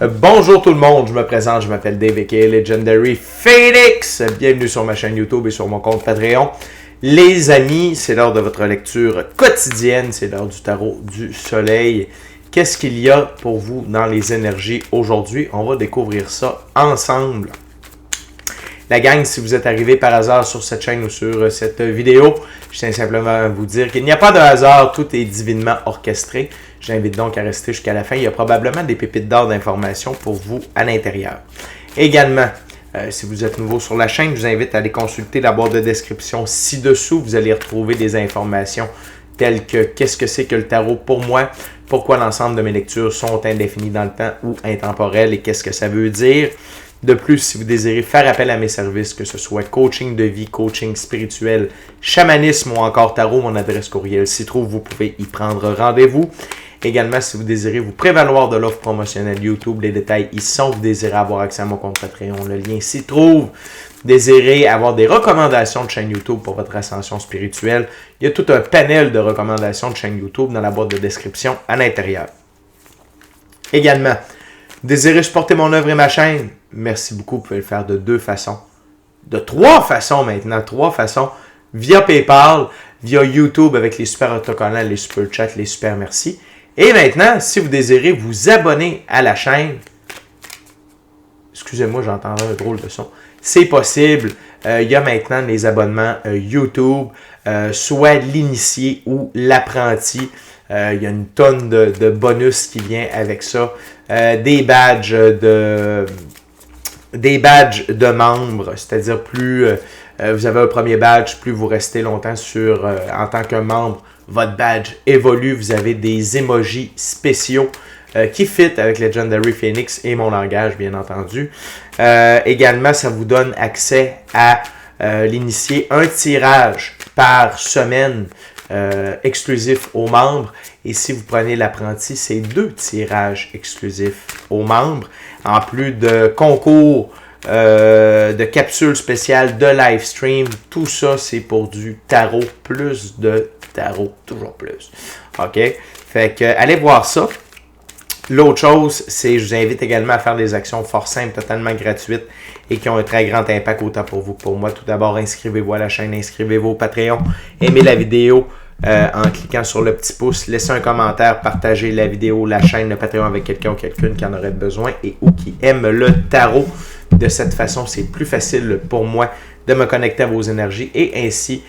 Bonjour tout le monde, je me présente, je m'appelle Dave aka Legendary Phoenix. Bienvenue sur ma chaîne YouTube et sur mon compte Patreon. Les amis, c'est l'heure de votre lecture quotidienne, c'est l'heure du tarot du soleil. Qu'est-ce qu'il y a pour vous dans les énergies aujourd'hui? On va découvrir ça ensemble. La gang, si vous êtes arrivé par hasard sur cette chaîne ou sur cette vidéo, je tiens simplement à vous dire qu'il n'y a pas de hasard, tout est divinement orchestré. J'invite donc à rester jusqu'à la fin. Il y a probablement des pépites d'or d'informations pour vous à l'intérieur. Également, si vous êtes nouveau sur la chaîne, je vous invite à aller consulter la boîte de description ci-dessous. Vous allez retrouver des informations telles que qu'est-ce que c'est que le tarot pour moi, pourquoi l'ensemble de mes lectures sont indéfinies dans le temps ou intemporelles et qu'est-ce que ça veut dire. De plus, si vous désirez faire appel à mes services, que ce soit coaching de vie, coaching spirituel, chamanisme ou encore tarot, mon adresse courriel s'y trouve, vous pouvez y prendre rendez-vous. Également, si vous désirez vous prévaloir de l'offre promotionnelle YouTube, les détails y sont. Vous désirez avoir accès à mon compte Patreon, le lien s'y trouve. Désirez avoir des recommandations de chaîne YouTube pour votre ascension spirituelle, il y a tout un panel de recommandations de chaîne YouTube dans la boîte de description à l'intérieur. Également, désirez supporter mon œuvre et ma chaîne? Merci beaucoup, vous pouvez le faire de deux façons. De trois façons maintenant, trois façons. Via PayPal, via YouTube avec les super autocollants, les super chats, les super merci. Et maintenant, si vous désirez vous abonner à la chaîne, excusez-moi, j'entendais un drôle de son. C'est possible. Il y a maintenant les abonnements YouTube, soit l'initié ou l'apprenti. Il y a une tonne de bonus qui vient avec ça. Des badges de membres, c'est-à-dire plus vous avez un premier badge, plus vous restez longtemps en tant que membre, votre badge évolue. Vous avez des emojis spéciaux qui fit avec Legendary Phoenix et mon langage, bien entendu. Également, ça vous donne accès à l'initié, un tirage par semaine exclusif aux membres. Et si vous prenez l'apprenti, c'est 2 tirages exclusifs aux membres, en plus de concours, de capsules spéciales, de live stream. Tout ça, c'est pour du tarot, plus de tarot, toujours plus. OK? Fait que, allez voir ça. L'autre chose, c'est je vous invite également à faire des actions fort simples, totalement gratuites et qui ont un très grand impact autant pour vous que pour moi. Tout d'abord, inscrivez-vous à la chaîne, inscrivez-vous au Patreon, aimez la vidéo en cliquant sur le petit pouce, laissez un commentaire, partagez la vidéo, la chaîne, le Patreon avec quelqu'un ou quelqu'une qui en aurait besoin et ou qui aime le tarot. De cette façon, c'est plus facile pour moi de me connecter à vos énergies et ainsi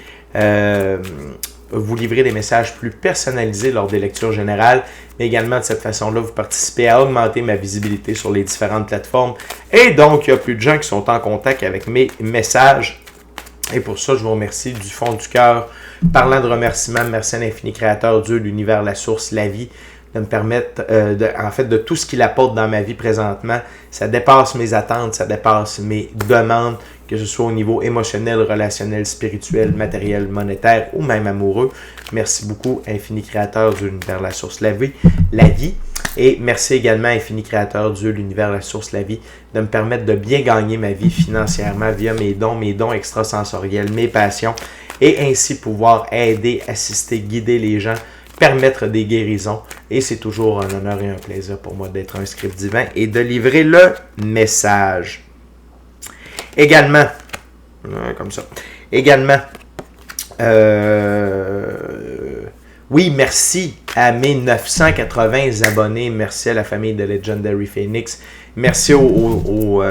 vous livrer des messages plus personnalisés lors des lectures générales. Mais également, de cette façon-là, vous participez à augmenter ma visibilité sur les différentes plateformes. Et donc, il y a plus de gens qui sont en contact avec mes messages. Et pour ça, je vous remercie du fond du cœur. Parlant de remerciements, merci à l'infini créateur, Dieu, l'univers, la source, la vie, de me permettre, en fait, de tout ce qu'il apporte dans ma vie présentement. Ça dépasse mes attentes, ça dépasse mes demandes, que ce soit au niveau émotionnel, relationnel, spirituel, matériel, monétaire ou même amoureux. Merci beaucoup, infini créateur, Dieu, l'univers, la source, la vie. Et merci également, infini créateur, Dieu, l'univers, la source, la vie, de me permettre de bien gagner ma vie financièrement via mes dons extrasensoriels, mes passions, et ainsi pouvoir aider, assister, guider les gens, permettre des guérisons. Et c'est toujours un honneur et un plaisir pour moi d'être un script divin et de livrer le message. Également, comme ça, également, oui, merci à mes 980 abonnés, merci à la famille de Legendary Phoenix, merci aux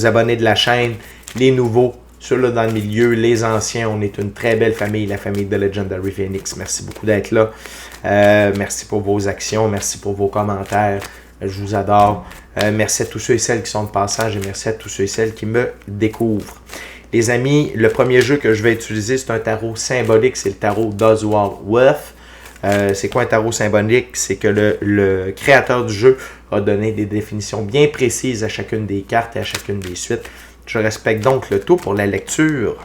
abonnés de la chaîne, les nouveaux, ceux-là dans le milieu, les anciens, on est une très belle famille, la famille de Legendary Phoenix. Merci beaucoup d'être là. Merci pour vos actions, merci pour vos commentaires. Je vous adore. Merci à tous ceux et celles qui sont de passage et merci à tous ceux et celles qui me découvrent. Les amis, le premier jeu que je vais utiliser, c'est un tarot symbolique, c'est le tarot d'Oswald Worth. C'est quoi un tarot symbolique? C'est que le créateur du jeu a donné des définitions bien précises à chacune des cartes et à chacune des suites. Je respecte donc le tout pour la lecture.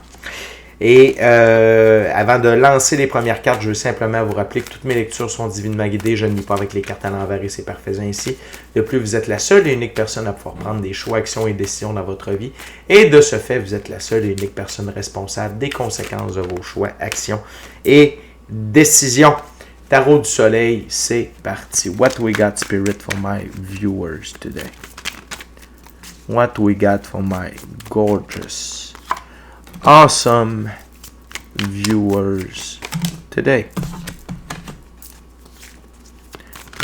Et avant de lancer les premières cartes, je veux simplement vous rappeler que toutes mes lectures sont divinement guidées. Je ne lis pas avec les cartes à l'envers et c'est parfait ainsi. De plus, vous êtes la seule et unique personne à pouvoir prendre des choix, actions et décisions dans votre vie. Et de ce fait, vous êtes la seule et unique personne responsable des conséquences de vos choix, actions et décisions. Tarot du soleil, c'est parti. What we got, Spirit, for my viewers today? What we got for my gorgeous, awesome viewers today?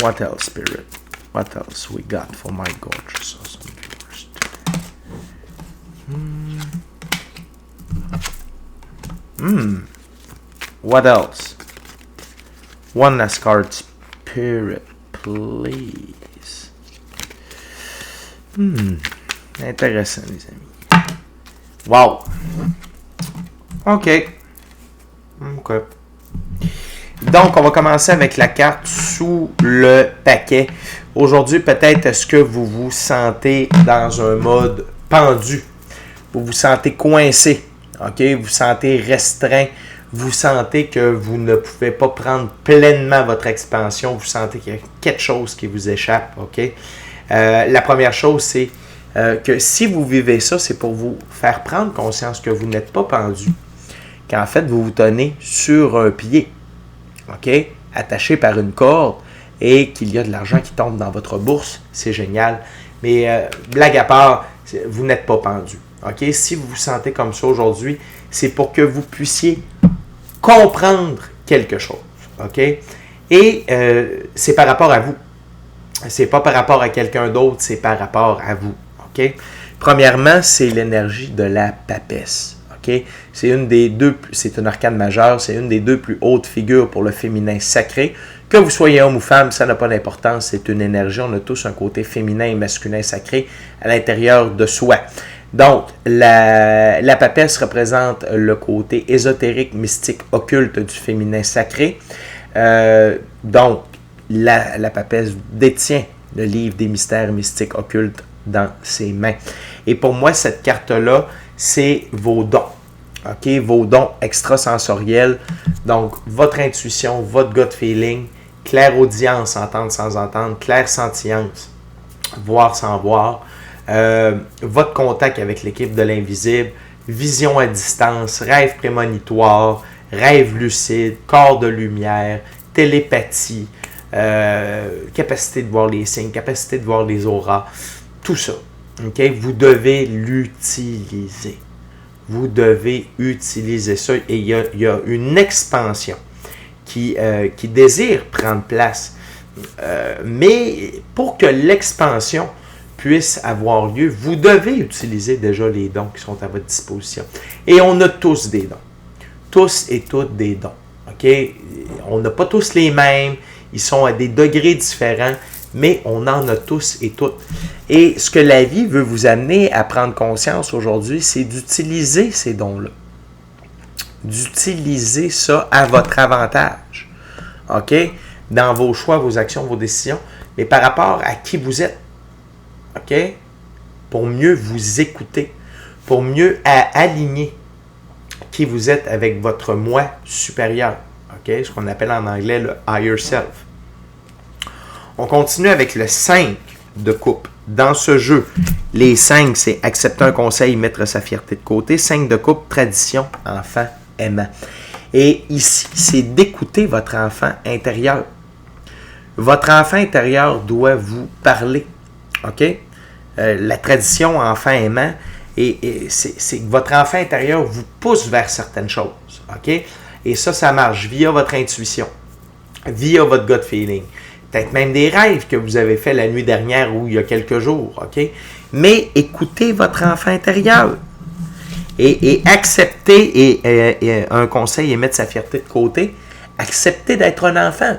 What else, Spirit? What else we got for my gorgeous, awesome viewers today? What else? One last card, Spirit, please. Intéressant, les amis. Wow. OK. Donc, on va commencer avec la carte sous le paquet. Aujourd'hui, peut-être est-ce que vous vous sentez dans un mode pendu. Vous vous sentez coincé. OK? Vous vous sentez restreint. Vous sentez que vous ne pouvez pas prendre pleinement votre expansion. Vous sentez qu'il y a quelque chose qui vous échappe. OK? La première chose, c'est que si vous vivez ça, c'est pour vous faire prendre conscience que vous n'êtes pas pendu. Qu'en fait, vous vous tenez sur un pied. OK? Attaché par une corde et qu'il y a de l'argent qui tombe dans votre bourse. C'est génial. Mais blague à part, vous n'êtes pas pendu. OK? Si vous vous sentez comme ça aujourd'hui, c'est pour que vous puissiez comprendre quelque chose. OK? Et c'est par rapport à vous. C'est pas par rapport à quelqu'un d'autre, c'est par rapport à vous. OK? Premièrement, c'est l'énergie de la papesse. OK? C'est un arcane majeur, c'est une des deux plus hautes figures pour le féminin sacré. Que vous soyez homme ou femme, ça n'a pas d'importance, c'est une énergie. On a tous un côté féminin et masculin sacré à l'intérieur de soi. Donc, la papesse représente le côté ésotérique, mystique, occulte du féminin sacré. Donc, la papesse détient le livre des mystères mystiques occultes dans ses mains. Et pour moi, cette carte-là, c'est vos dons. OK? Vos dons extrasensoriels. Donc, votre intuition, votre gut feeling, clairaudience, entendre sans entendre, clairsentience, voir sans voir, votre contact avec l'équipe de l'invisible, vision à distance, rêve prémonitoire, rêve lucide, corps de lumière, télépathie, capacité de voir les signes, capacité de voir les auras, tout ça. Okay? Vous devez l'utiliser. Vous devez utiliser ça et il y a une expansion qui désire prendre place. Mais pour que l'expansion puisse avoir lieu, vous devez utiliser déjà les dons qui sont à votre disposition. Et on a tous des dons. Tous et toutes des dons. Okay? On n'a pas tous les mêmes. Ils sont à des degrés différents, mais on en a tous et toutes. Et ce que la vie veut vous amener à prendre conscience aujourd'hui, c'est d'utiliser ces dons-là. D'utiliser ça à votre avantage. OK? Dans vos choix, vos actions, vos décisions, mais par rapport à qui vous êtes. OK? Pour mieux vous écouter, pour mieux aligner qui vous êtes avec votre moi supérieur. OK? Ce qu'on appelle en anglais le higher self. On continue avec le 5 de coupe. Dans ce jeu, les 5, c'est accepter un conseil, mettre sa fierté de côté. 5 de coupe, tradition, enfant aimant. Et ici, c'est d'écouter votre enfant intérieur. Votre enfant intérieur doit vous parler. OK? La tradition enfant aimant, c'est que votre enfant intérieur vous pousse vers certaines choses. OK? Et ça marche via votre intuition, via votre gut feeling. Peut-être même des rêves que vous avez fait la nuit dernière ou il y a quelques jours. OK? Mais écoutez votre enfant intérieur. Et acceptez, un conseil et mettre sa fierté de côté, acceptez d'être un enfant.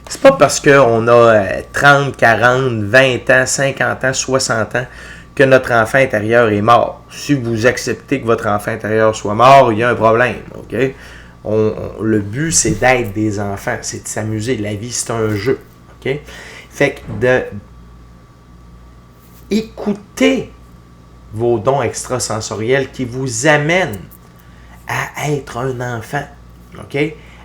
C'est pas parce qu'on a 30, 40, 20 ans, 50 ans, 60 ans que notre enfant intérieur est mort. Si vous acceptez que votre enfant intérieur soit mort, il y a un problème. OK? Le but, c'est d'être des enfants, c'est de s'amuser. La vie, c'est un jeu. OK? Fait que d'écouter vos dons extrasensoriels qui vous amènent à être un enfant. OK?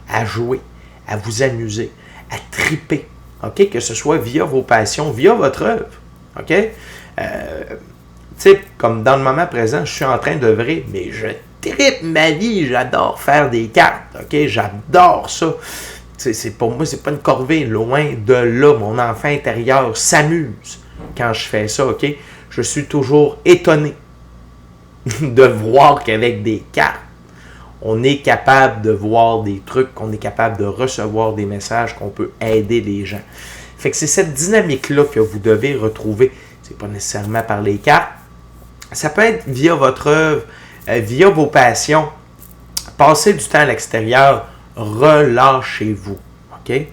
À jouer, à vous amuser, à triper. OK? Que ce soit via vos passions, via votre œuvre. OK? Tu sais, comme dans le moment présent, je suis en train d'œuvrer, mais je tripe ma vie, j'adore faire des cartes. OK? J'adore ça. Pour moi, c'est pas une corvée, loin de là. Mon enfant intérieur s'amuse quand je fais ça, OK? Je suis toujours étonné de voir qu'avec des cartes, on est capable de voir des trucs, qu'on est capable de recevoir des messages, qu'on peut aider les gens. Fait que c'est cette dynamique-là que vous devez retrouver. C'est pas nécessairement par les cartes. Ça peut être via votre œuvre, via vos passions. Passez du temps à l'extérieur, relâchez-vous. OK?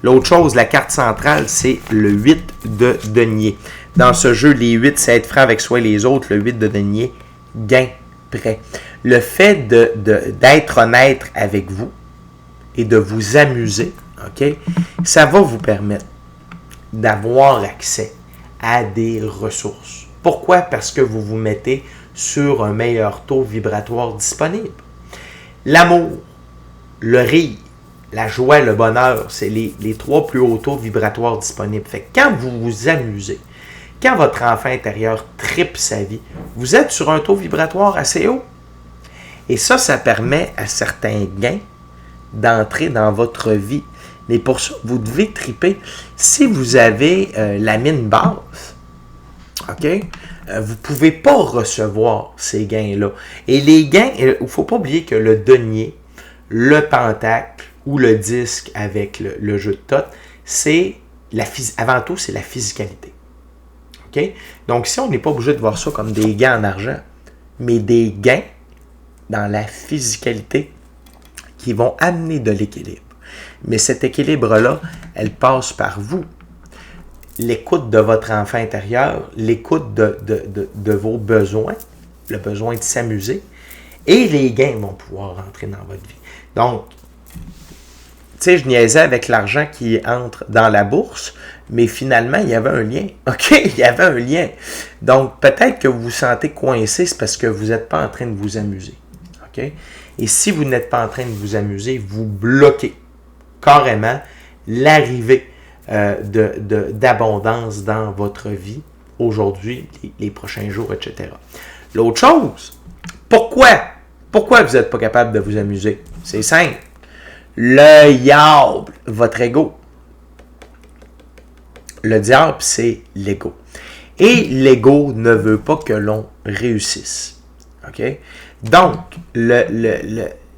L'autre chose, la carte centrale, c'est le 8 de denier. Dans ce jeu, les 8, c'est être franc avec soi et les autres. Le 8 de denier, gain, prêt. Le fait d'être honnête avec vous et de vous amuser, OK? Ça va vous permettre d'avoir accès à des ressources. Pourquoi? Parce que vous vous mettez sur un meilleur taux vibratoire disponible. L'amour, le rire, la joie, le bonheur, c'est les 3 plus hauts taux vibratoires disponibles. Fait que quand vous vous amusez, quand votre enfant intérieur tripe sa vie, vous êtes sur un taux vibratoire assez haut. Et ça permet à certains gains d'entrer dans votre vie. Mais pour ça, vous devez triper. Si vous avez la mine basse, OK, vous ne pouvez pas recevoir ces gains-là. Et les gains, il ne faut pas oublier que le denier, le pentacle ou le disque avec le jeu de tot, c'est avant tout, c'est la physicalité. OK? Donc, si on n'est pas obligé de voir ça comme des gains en argent, mais des gains dans la physicalité qui vont amener de l'équilibre. Mais cet équilibre-là, elle passe par vous. L'écoute de votre enfant intérieur, l'écoute de vos besoins, le besoin de s'amuser, et les gains vont pouvoir rentrer dans votre vie. Donc, tu sais, je niaisais avec l'argent qui entre dans la bourse, mais finalement, il y avait un lien. OK? Il y avait un lien. Donc, peut-être que vous vous sentez coincé, c'est parce que vous n'êtes pas en train de vous amuser. OK? Et si vous n'êtes pas en train de vous amuser, vous bloquez carrément l'arrivée d'abondance dans votre vie aujourd'hui, les prochains jours, etc. L'autre chose, pourquoi vous n'êtes pas capable de vous amuser? C'est simple. Le diable, votre ego. Le diable, c'est l'ego. Et l'ego ne veut pas que l'on réussisse. OK? Donc,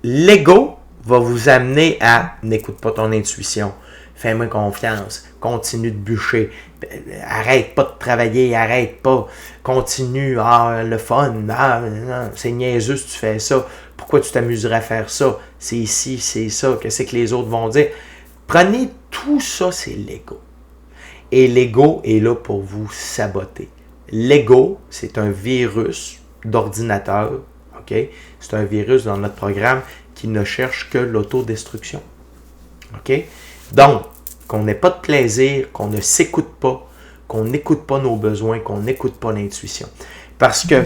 l'ego va vous amener à n'écoute pas ton intuition, fais-moi confiance, continue de bûcher, arrête pas de travailler, arrête pas, continue, le fun, c'est niaiseux si tu fais ça, pourquoi tu t'amuserais à faire ça, c'est ici, c'est ça, qu'est-ce que les autres vont dire? Prenez tout ça, c'est l'ego. Et l'ego est là pour vous saboter. L'ego, c'est un virus d'ordinateur, OK? C'est un virus dans notre programme qui ne cherche que l'autodestruction. OK? Donc, qu'on n'ait pas de plaisir, qu'on ne s'écoute pas, qu'on n'écoute pas nos besoins, qu'on n'écoute pas l'intuition. Parce que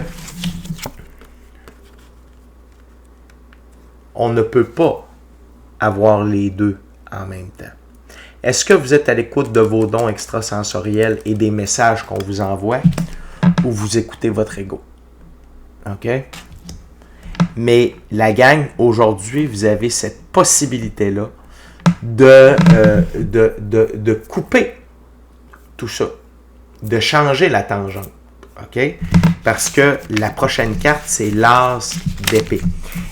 on ne peut pas avoir les deux en même temps. Est-ce que vous êtes à l'écoute de vos dons extrasensoriels et des messages qu'on vous envoie ou vous écoutez votre ego? OK? Mais la gang, aujourd'hui, vous avez cette possibilité-là de couper tout ça, de changer la tangente. OK? Parce que la prochaine carte, c'est l'as d'épée.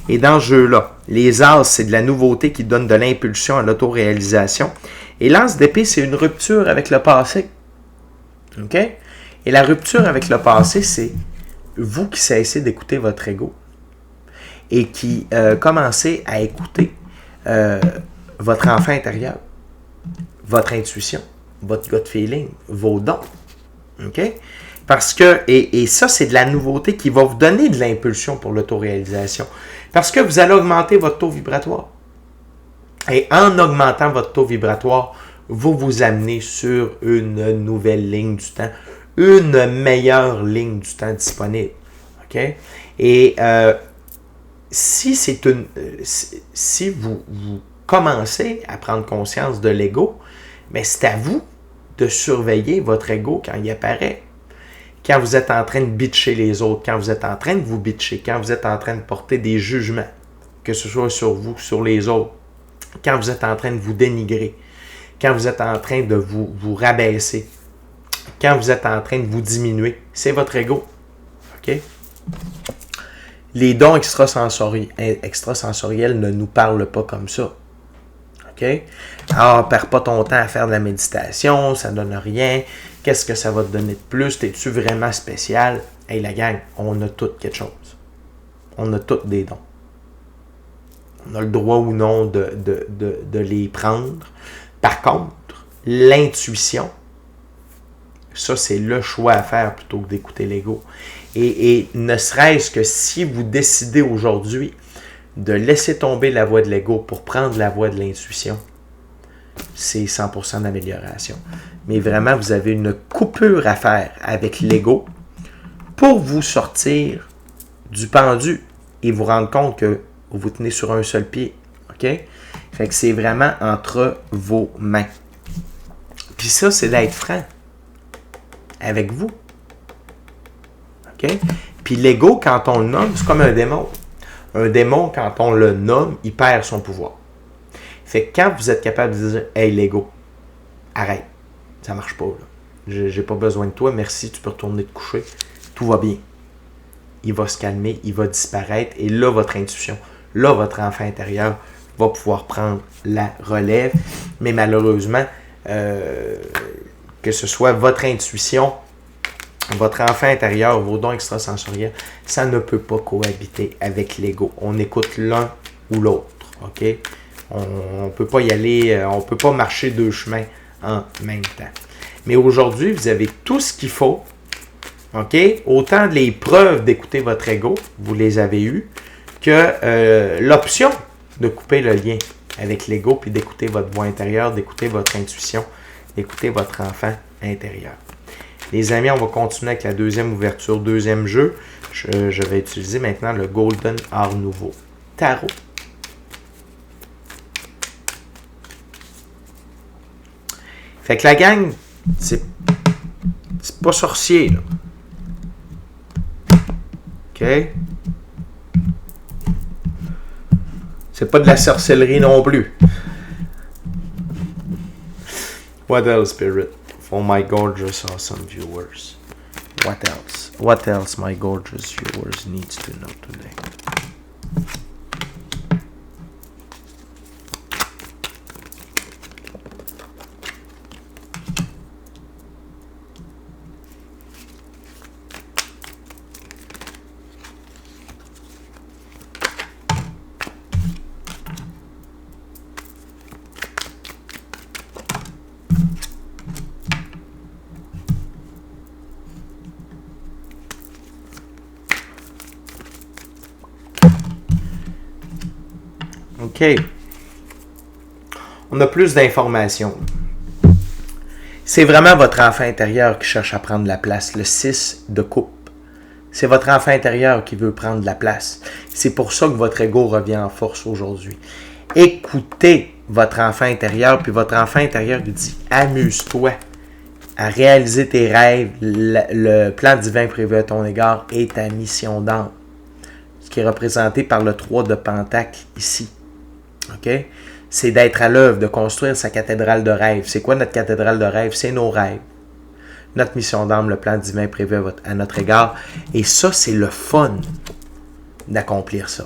Et dans ce jeu-là, les as, c'est de la nouveauté qui donne de l'impulsion à l'autoréalisation. Et l'as d'épée, c'est une rupture avec le passé. OK? Et la rupture avec le passé, c'est vous qui cessez d'écouter votre ego et qui commencez à écouter votre enfant intérieur, votre intuition, votre gut feeling, vos dons. OK? Parce que, et ça, c'est de la nouveauté qui va vous donner de l'impulsion pour l'autoréalisation. Parce que vous allez augmenter votre taux vibratoire. Et en augmentant votre taux vibratoire, vous vous amenez sur une nouvelle ligne du temps, une meilleure ligne du temps disponible. OK? Et si vous commencez à prendre conscience de l'ego, mais c'est à vous de surveiller votre ego quand il apparaît. Quand vous êtes en train de bitcher les autres, quand vous êtes en train de vous bitcher, quand vous êtes en train de porter des jugements, que ce soit sur vous, sur les autres, quand vous êtes en train de vous dénigrer, quand vous êtes en train de vous rabaisser, quand vous êtes en train de vous diminuer, c'est votre ego. OK? Les dons extrasensoriels ne nous parlent pas comme ça. OK? Alors, perds pas ton temps à faire de la méditation, ça ne donne rien. Qu'est-ce que ça va te donner de plus? T'es-tu vraiment spécial? Hey, la gang, on a tous quelque chose. On a tous des dons. On a le droit ou non de les prendre. Par contre, l'intuition, ça, c'est le choix à faire plutôt que d'écouter l'ego. Et ne serait-ce que si vous décidez aujourd'hui de laisser tomber la voie de l'ego pour prendre la voie de l'intuition, c'est 100% d'amélioration. Mais vraiment, vous avez une coupure à faire avec l'ego pour vous sortir du pendu et vous rendre compte que vous tenez sur un seul pied. OK? Fait que c'est vraiment entre vos mains. Puis ça, c'est d'être franc avec vous. OK? Puis l'ego, quand on le nomme, c'est comme un démon. Un démon, quand on le nomme, il perd son pouvoir. Fait que quand vous êtes capable de dire « Hey, l'ego, arrête, ça marche pas. J'ai pas besoin de toi, merci, tu peux retourner te coucher. Tout va bien. » Il va se calmer, il va disparaître. Et là, votre intuition, là, votre enfant intérieur va pouvoir prendre la relève. Mais malheureusement, que ce soit votre intuition, votre enfant intérieur, vos dons extrasensoriels, ça ne peut pas cohabiter avec l'ego. On écoute l'un ou l'autre. OK? On ne peut pas y aller, on ne peut pas marcher deux chemins en même temps. Mais aujourd'hui, vous avez tout ce qu'il faut. OK? Autant les preuves d'écouter votre ego, vous les avez eues, que l'option de couper le lien avec l'ego, puis d'écouter votre voix intérieure, d'écouter votre intuition, d'écouter votre enfant intérieur. Les amis, on va continuer avec la deuxième ouverture, deuxième jeu. Je vais utiliser maintenant le Golden Art Nouveau Tarot. Fait que la gang, c'est pas sorcier, là. OK? C'est pas de la sorcellerie non plus. What else, Spirit? For my gorgeous, awesome viewers. What else? What else my gorgeous viewers needs to know today? OK. On a plus d'informations. C'est vraiment votre enfant intérieur qui cherche à prendre la place. Le 6 de coupe. C'est votre enfant intérieur qui veut prendre la place. C'est pour ça que votre ego revient en force aujourd'hui. Écoutez votre enfant intérieur, puis votre enfant intérieur lui dit « Amuse-toi à réaliser tes rêves. Le plan divin prévu à ton égard est ta mission d'âme. » Ce qui est représenté par le 3 de Pentacle ici. OK? C'est d'être à l'œuvre, de construire sa cathédrale de rêve. C'est quoi notre cathédrale de rêve? C'est nos rêves. Notre mission d'âme, le plan divin prévu à notre égard. Et ça, c'est le fun d'accomplir ça.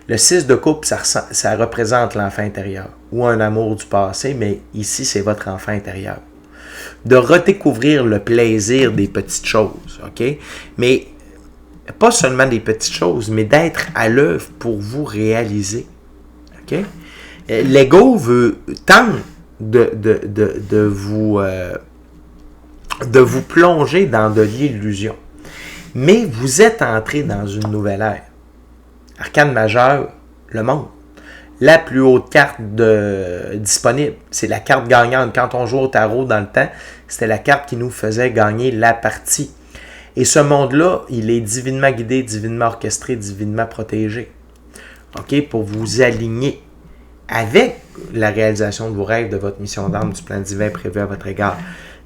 Le 6 de coupe, ça représente l'enfant intérieur ou un amour du passé, mais ici, c'est votre enfant intérieur. De redécouvrir le plaisir des petites choses. OK? Mais pas seulement des petites choses, mais d'être à l'œuvre pour vous réaliser. OK? L'ego tente de vous plonger dans de l'illusion. Mais vous êtes entré dans une nouvelle ère. Arcane majeur, le monde. La plus haute carte disponible. C'est la carte gagnante. Quand on joue au tarot dans le temps, c'était la carte qui nous faisait gagner la partie. Et ce monde-là, il est divinement guidé, divinement orchestré, divinement protégé. OK? Pour vous aligner avec la réalisation de vos rêves, de votre mission d'âme, du plan divin prévu à votre égard.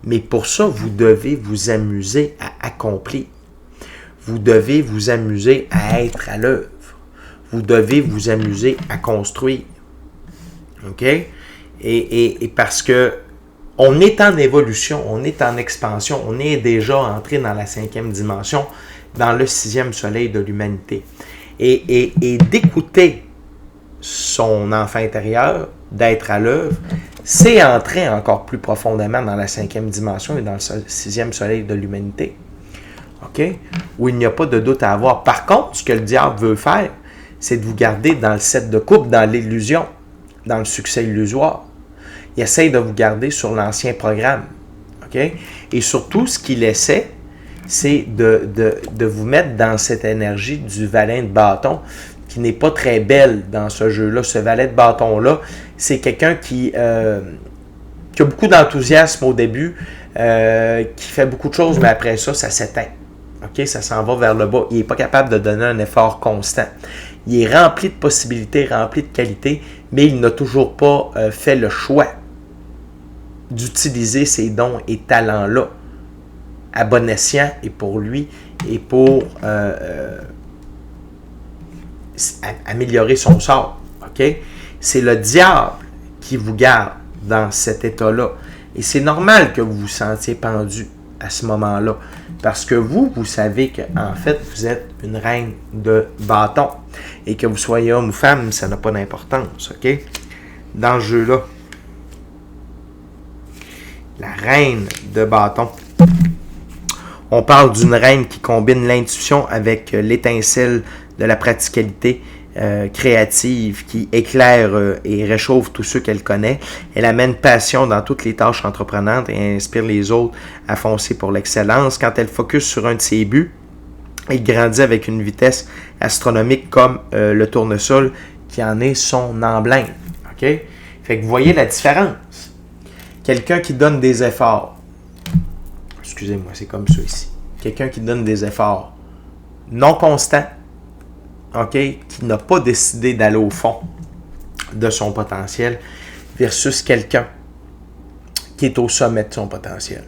Mais pour ça, vous devez vous amuser à accomplir. Vous devez vous amuser à être à l'œuvre. Vous devez vous amuser à construire. OK? Et parce que on est en évolution, on est en expansion, on est déjà entré dans la 5e dimension, dans le 6e soleil de l'humanité. Et d'écouter son enfant intérieur, d'être à l'œuvre, c'est entrer encore plus profondément dans la 5e dimension et dans le 6e soleil de l'humanité. OK? Où il n'y a pas de doute à avoir. Par contre, ce que le diable veut faire, c'est de vous garder dans le 7 de coupe, dans l'illusion, dans le succès illusoire. Il essaie de vous garder sur l'ancien programme. OK? Et surtout, ce qu'il essaie, c'est de vous mettre dans cette énergie du valet de bâton qui n'est pas très belle dans ce jeu-là. Ce valet de bâton-là, c'est quelqu'un qui a beaucoup d'enthousiasme au début, qui fait beaucoup de choses, mais après ça, ça s'éteint. OK? Ça s'en va vers le bas. Il n'est pas capable de donner un effort constant. Il est rempli de possibilités, rempli de qualités, mais il n'a toujours pas fait le choix d'utiliser ces dons et talents-là à bon escient et pour lui et pour améliorer son sort. OK? C'est le diable qui vous garde dans cet état-là. Et c'est normal que vous vous sentiez pendu à ce moment-là. Parce que vous savez qu'en fait, vous êtes une reine de bâton. Et que vous soyez homme ou femme, ça n'a pas d'importance. OK? Dans ce jeu-là. La reine de bâton. On parle d'une reine qui combine l'intuition avec l'étincelle de la praticalité créative, qui éclaire et réchauffe tous ceux qu'elle connaît. Elle amène passion dans toutes les tâches entreprenantes et inspire les autres à foncer pour l'excellence. Quand elle focus sur un de ses buts, elle grandit avec une vitesse astronomique comme le tournesol qui en est son emblème. OK? Fait que vous voyez la différence. Quelqu'un qui donne des efforts. Excusez-moi, c'est comme ça ici. Quelqu'un qui donne des efforts non constants, OK, qui n'a pas décidé d'aller au fond de son potentiel, versus quelqu'un qui est au sommet de son potentiel,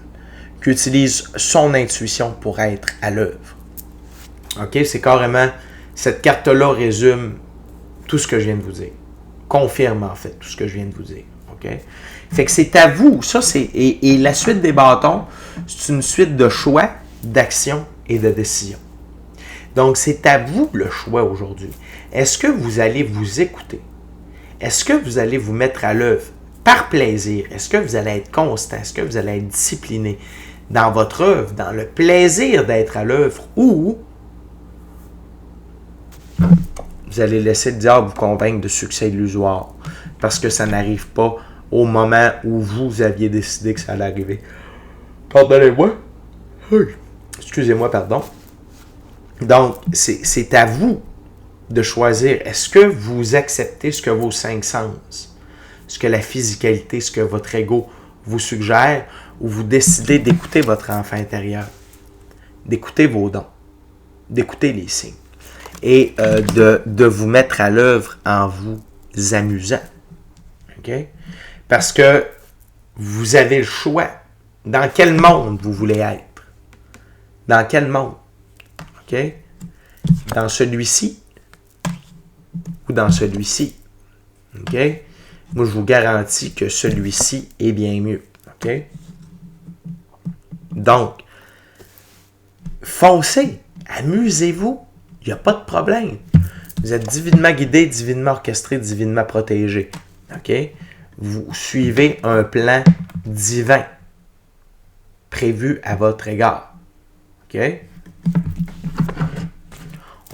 qui utilise son intuition pour être à l'œuvre. OK, c'est carrément, cette carte-là résume tout ce que je viens de vous dire. Confirme en fait tout ce que je viens de vous dire. OK? Fait que c'est à vous. Ça, et la suite des bâtons, c'est une suite de choix, d'actions et de décisions. Donc, c'est à vous le choix aujourd'hui. Est-ce que vous allez vous écouter? Est-ce que vous allez vous mettre à l'œuvre par plaisir? Est-ce que vous allez être constant? Est-ce que vous allez être discipliné dans votre œuvre, dans le plaisir d'être à l'œuvre, ou vous allez laisser le diable vous convaincre de succès illusoire parce que ça n'arrive pas au moment où vous aviez décidé que ça allait arriver. Pardonnez-moi. Excusez-moi, pardon. Donc, c'est à vous de choisir. Est-ce que vous acceptez ce que vos 5 sens, ce que la physicalité, ce que votre ego vous suggère, ou vous décidez d'écouter votre enfant intérieur, d'écouter vos dons, d'écouter les signes, et de vous mettre à l'œuvre en vous amusant. OK? Parce que vous avez le choix. Dans quel monde vous voulez être? Dans quel monde? OK? Dans celui-ci ou dans celui-ci? OK? Moi, je vous garantis que celui-ci est bien mieux. OK? Donc, foncez, amusez-vous. Il n'y a pas de problème. Vous êtes divinement guidé, divinement orchestré, divinement protégé. OK? Vous suivez un plan divin prévu à votre égard. OK?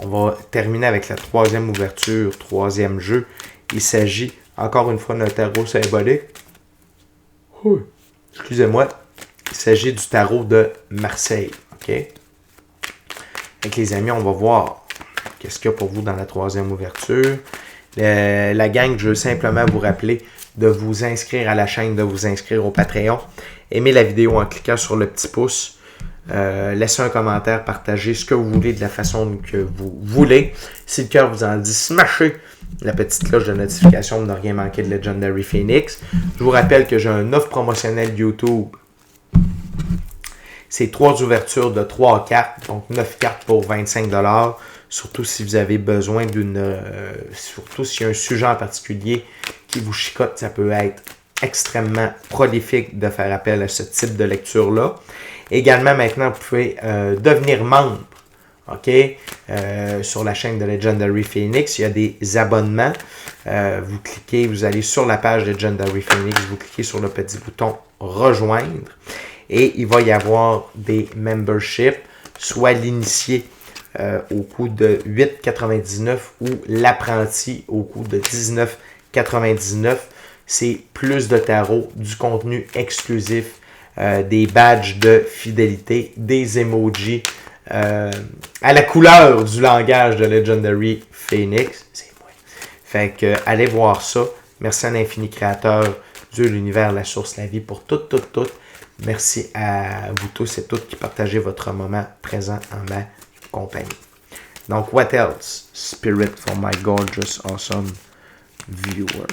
On va terminer avec la 3e ouverture, 3e jeu. Il s'agit, encore une fois, d'un tarot symbolique. Excusez-moi. Il s'agit du tarot de Marseille. OK? Avec les amis, on va voir qu'est-ce qu'il y a pour vous dans la 3e ouverture. La gang, je veux simplement vous rappeler de vous inscrire à la chaîne, de vous inscrire au Patreon. Aimez la vidéo en cliquant sur le petit pouce. Laissez un commentaire, partagez ce que vous voulez de la façon que vous voulez. Si le cœur vous en dit, smashez la petite cloche de notification pour ne rien manquer de Legendary Phoenix. Je vous rappelle que j'ai un offre promotionnelle YouTube. C'est 3 ouvertures de 3 cartes, donc 9 cartes pour 25$. surtout si vous avez besoin surtout s'il y a un sujet en particulier qui vous chicote, ça peut être extrêmement prolifique de faire appel à ce type de lecture-là. Également, maintenant, vous pouvez devenir membre. OK? Sur la chaîne de Legendary Phoenix, il y a des abonnements. Vous allez sur la page de Legendary Phoenix, vous cliquez sur le petit bouton rejoindre et il va y avoir des memberships, soit l'initié au coût de 8,99 ou l'apprenti au coût de 19,99. C'est plus de tarot, du contenu exclusif, des badges de fidélité, des emojis, à la couleur du langage de Legendary Phoenix. C'est moi. Fait que allez voir ça. Merci à l'infini créateur, Dieu, l'univers, la source, la vie pour tout. Merci à vous tous et toutes qui partagez votre moment présent en ma compagnie. Donc, what else? Spirit for my gorgeous, awesome viewers.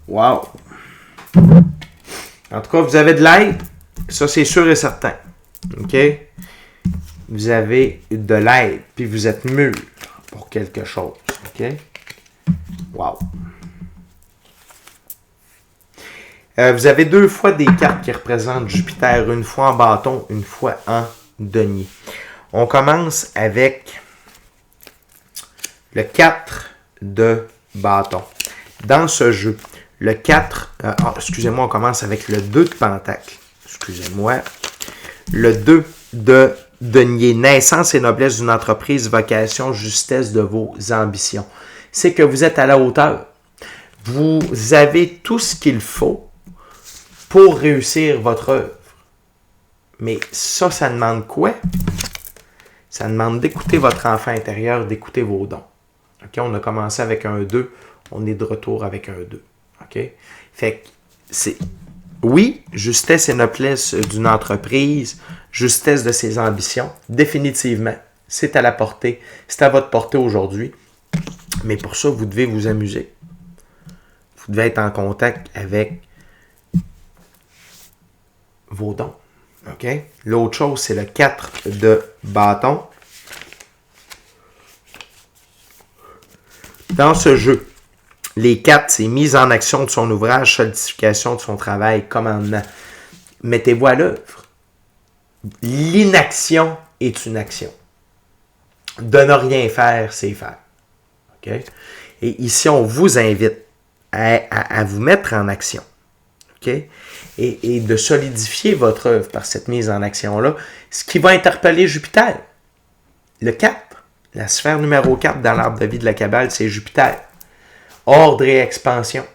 Wow! En tout cas, vous avez de l'aide. Ça, c'est sûr et certain. OK? Vous avez de l'aide. Puis vous êtes mûr pour quelque chose. OK? Wow! Vous avez 2 fois des cartes qui représentent Jupiter. Une fois en bâton, une fois en denier. On commence avec le 4 de bâton. Dans ce jeu, le 4, excusez-moi, on commence avec le 2 de pentacle. Excusez-moi. Le 2 de denier. Naissance et noblesse d'une entreprise, vocation, justesse de vos ambitions. C'est que vous êtes à la hauteur. Vous avez tout ce qu'il faut pour réussir votre œuvre. Mais ça demande quoi? Ça demande d'écouter votre enfant intérieur, d'écouter vos dons. OK? On a commencé avec un 2, on est de retour avec un 2. OK? Fait que c'est... Oui, justesse et noblesse d'une entreprise, justesse de ses ambitions, définitivement, c'est à la portée, c'est à votre portée aujourd'hui. Mais pour ça, vous devez vous amuser. Vous devez être en contact avec vos dons. OK? L'autre chose, c'est le 4 de bâton. Dans ce jeu, les 4, c'est mise en action de son ouvrage, solidification de son travail, commandement. Mettez-vous à l'œuvre. L'inaction est une action. De ne rien faire, c'est faire. OK? Et ici, on vous invite à vous mettre en action. OK? Et de solidifier votre œuvre par cette mise en action-là, ce qui va interpeller Jupiter. Le 4, la sphère numéro 4 dans l'arbre de vie de la Kabbale, c'est Jupiter. Ordre et expansion.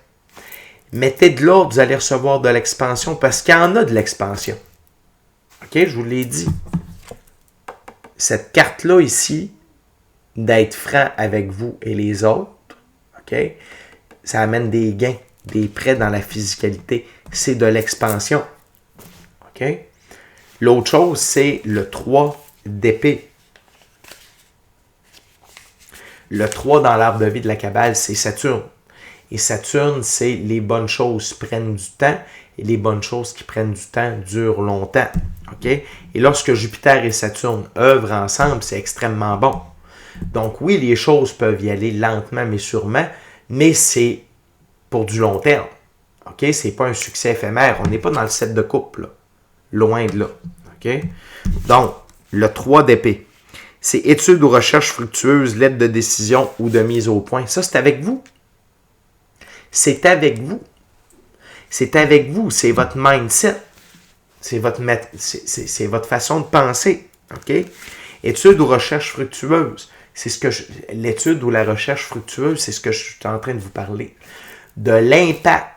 Mettez de l'ordre, vous allez recevoir de l'expansion parce qu'il y en a de l'expansion. OK, je vous l'ai dit. Cette carte-là ici, d'être franc avec vous et les autres, OK, ça amène des gains, des prêts dans la physicalité. C'est de l'expansion. OK? L'autre chose, c'est le 3 d'épée. Le 3 dans l'arbre de vie de la Kabbale, c'est Saturne. Et Saturne, c'est les bonnes choses prennent du temps et les bonnes choses qui prennent du temps durent longtemps. OK? Et lorsque Jupiter et Saturne œuvrent ensemble, c'est extrêmement bon. Donc oui, les choses peuvent y aller lentement mais sûrement, mais c'est pour du long terme. OK? C'est pas un succès éphémère. On n'est pas dans le 7 de coupe, là. Loin de là. OK? Donc, le 3 d'épée. C'est études ou recherches fructueuses, lettres de décision ou de mise au point. Ça, c'est avec vous. C'est avec vous. C'est avec vous. C'est votre mindset. C'est votre façon de penser. OK? Études ou recherches fructueuses. L'étude ou la recherche fructueuse, c'est ce que je suis en train de vous parler. De l'impact,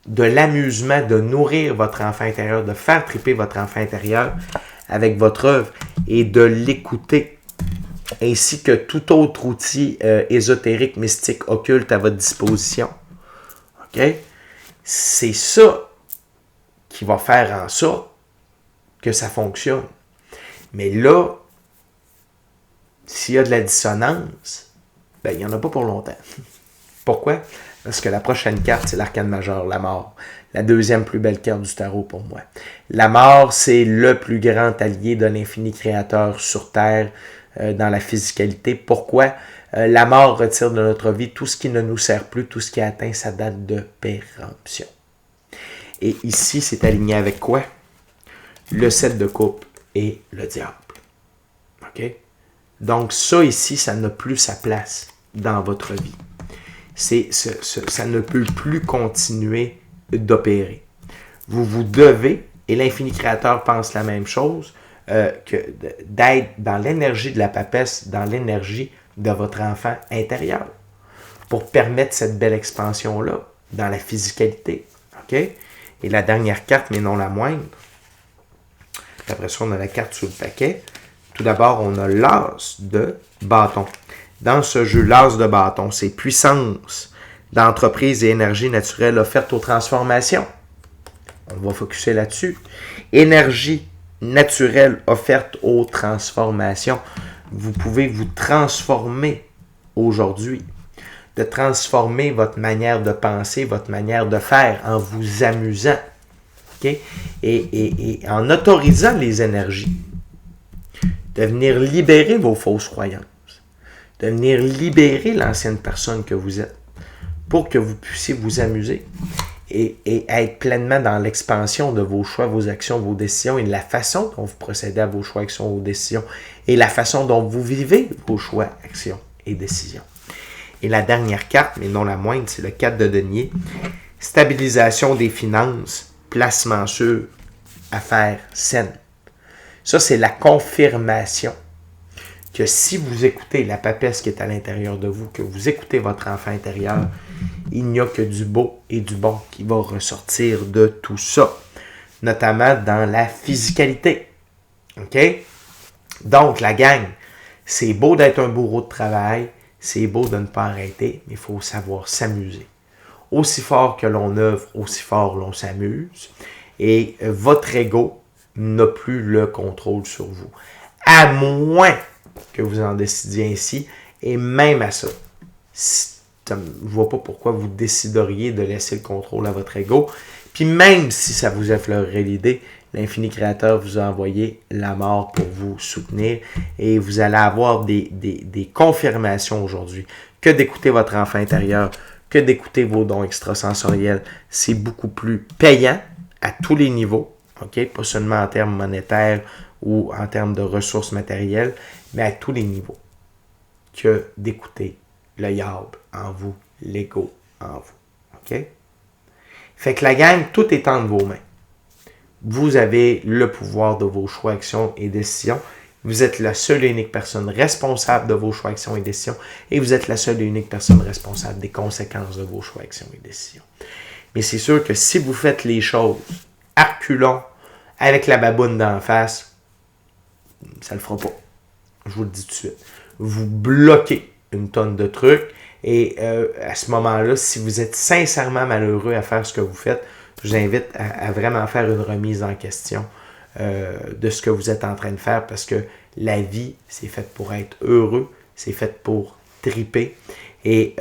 de l'amusement, de nourrir votre enfant intérieur, de faire triper votre enfant intérieur avec votre œuvre et de l'écouter, ainsi que tout autre outil ésotérique, mystique, occulte à votre disposition. OK? C'est ça qui va faire en sorte que ça fonctionne. Mais là, s'il y a de la dissonance, ben, il n'y en a pas pour longtemps. Pourquoi? Parce que la prochaine carte, c'est l'arcane majeur, la mort. La deuxième plus belle carte du tarot pour moi. La mort, c'est le plus grand allié de l'infini créateur sur Terre dans la physicalité. Pourquoi? La mort retire de notre vie tout ce qui ne nous sert plus, tout ce qui a atteint sa date de péremption. Et ici, c'est aligné avec quoi? Le 7 de coupe et le diable. OK? Donc ça ici, ça n'a plus sa place dans votre vie. Ça ne peut plus continuer d'opérer. Vous devez, et l'infini créateur pense la même chose, d'être dans l'énergie de la papesse, dans l'énergie de votre enfant intérieur, pour permettre cette belle expansion-là dans la physicalité. OK? Et la dernière carte, mais non la moindre, après ça, on a la carte sur le paquet. Tout d'abord, on a l'as de bâton. Dans ce jeu, l'as de bâton, c'est puissance d'entreprise et énergie naturelle offerte aux transformations. On va focuser là-dessus. Énergie naturelle offerte aux transformations. Vous pouvez vous transformer aujourd'hui. De transformer votre manière de penser, votre manière de faire en vous amusant. Okay? Et en autorisant les énergies. De venir libérer vos fausses croyances. De venir libérer l'ancienne personne que vous êtes pour que vous puissiez vous amuser et être pleinement dans l'expansion de vos choix, vos actions, vos décisions et de la façon dont vous procédez à vos choix, actions, vos décisions et la façon dont vous vivez vos choix, actions et décisions. Et la dernière carte, mais non la moindre, c'est le 4 de denier. Stabilisation des finances, placement sûr, affaires saines. Ça, c'est la confirmation que si vous écoutez la papesse qui est à l'intérieur de vous, que vous écoutez votre enfant intérieur, il n'y a que du beau et du bon qui va ressortir de tout ça, notamment dans la physicalité. OK? Donc, la gang, c'est beau d'être un bourreau de travail, c'est beau de ne pas arrêter, mais il faut savoir s'amuser. Aussi fort que l'on œuvre, aussi fort l'on s'amuse. Et votre ego n'a plus le contrôle sur vous. À moins que vous en décidiez ainsi, et même à ça, je ne vois pas pourquoi vous décideriez de laisser le contrôle à votre ego. Puis même si ça vous effleurerait l'idée, l'infini créateur vous a envoyé la mort pour vous soutenir et vous allez avoir des confirmations aujourd'hui que d'écouter votre enfant intérieur, que d'écouter vos dons extrasensoriels. C'est beaucoup plus payant à tous les niveaux, okay? Pas seulement en termes monétaires ou en termes de ressources matérielles, mais à tous les niveaux, que d'écouter le diable en vous, l'ego en vous. OK? Fait que la gang, tout est entre vos mains. Vous avez le pouvoir de vos choix, actions et décisions. Vous êtes la seule et unique personne responsable de vos choix, actions et décisions. Et vous êtes la seule et unique personne responsable des conséquences de vos choix, actions et décisions. Mais c'est sûr que si vous faites les choses à reculons, avec la baboune d'en face, ça ne le fera pas. Je vous le dis tout de suite. Vous bloquez une tonne de trucs. Et à ce moment-là, si vous êtes sincèrement malheureux à faire ce que vous faites, je vous invite à vraiment faire une remise en question de ce que vous êtes en train de faire, parce que la vie, c'est fait pour être heureux, c'est fait pour triper. Et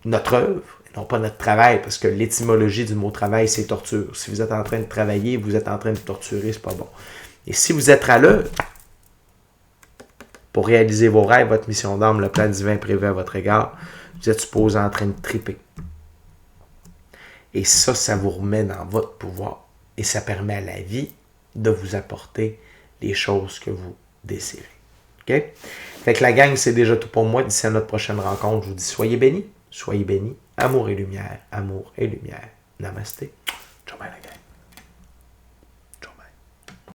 notre œuvre, non pas notre travail, parce que l'étymologie du mot travail, c'est torture. Si vous êtes en train de travailler, vous êtes en train de torturer, c'est pas bon. Et si vous êtes à l'œuvre, pour réaliser vos rêves, votre mission d'âme, le plan divin prévu à votre égard, vous êtes supposé en train de triper. Et ça vous remet dans votre pouvoir. Et ça permet à la vie de vous apporter les choses que vous désirez. OK? Fait que la gang, c'est déjà tout pour moi. D'ici à notre prochaine rencontre, je vous dis soyez bénis, amour et lumière, amour et lumière. Namasté. Ciao, bye la gang.